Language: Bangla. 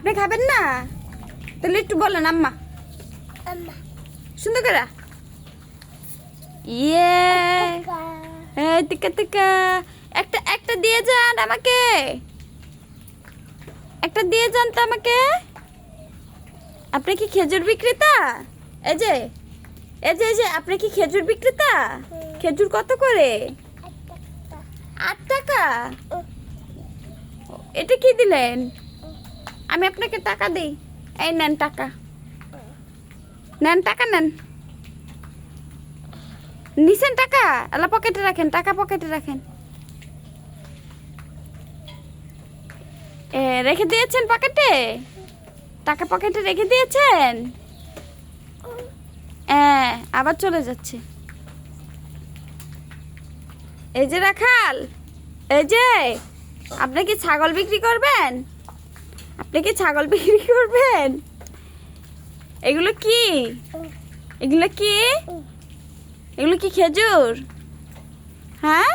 আপনি খাবেন না? তাহলে একটু বলেন আম্মা সুন্দর করে। ইয়ে টিকা টিকা একটা একটা দিয়ে যান আমাকে, একটা দিয়ে যান তো আমাকে। আপনি কি খেজুর বিক্রেতা? এই যে এই যে এই যে আপনি কি খেজুর বিক্রেতা? খেজুর কত করে? 8 টাকা। এটা কি দিলেন? আমি আপনাকে টাকা দিই। এই নেন টাকা, নেন টাকা নেন। নিছেন টাকা? আল্লাহ পকেটে রাখেন, টাকা পকেটে রাখেন। রেখে দিয়েছেন পকেটে? টাকা পকেটে রেখে দিয়েছেন? আবার চলে যাচ্ছে। এই যে রাখাল, এই যে আপনি কি ছাগল বিক্রি করবেন? আপনি কি ছাগল বিক্রি করবেন? এগুলো কি? এগুলো কি? এগুলো কি খেজুর? হ্যাঁ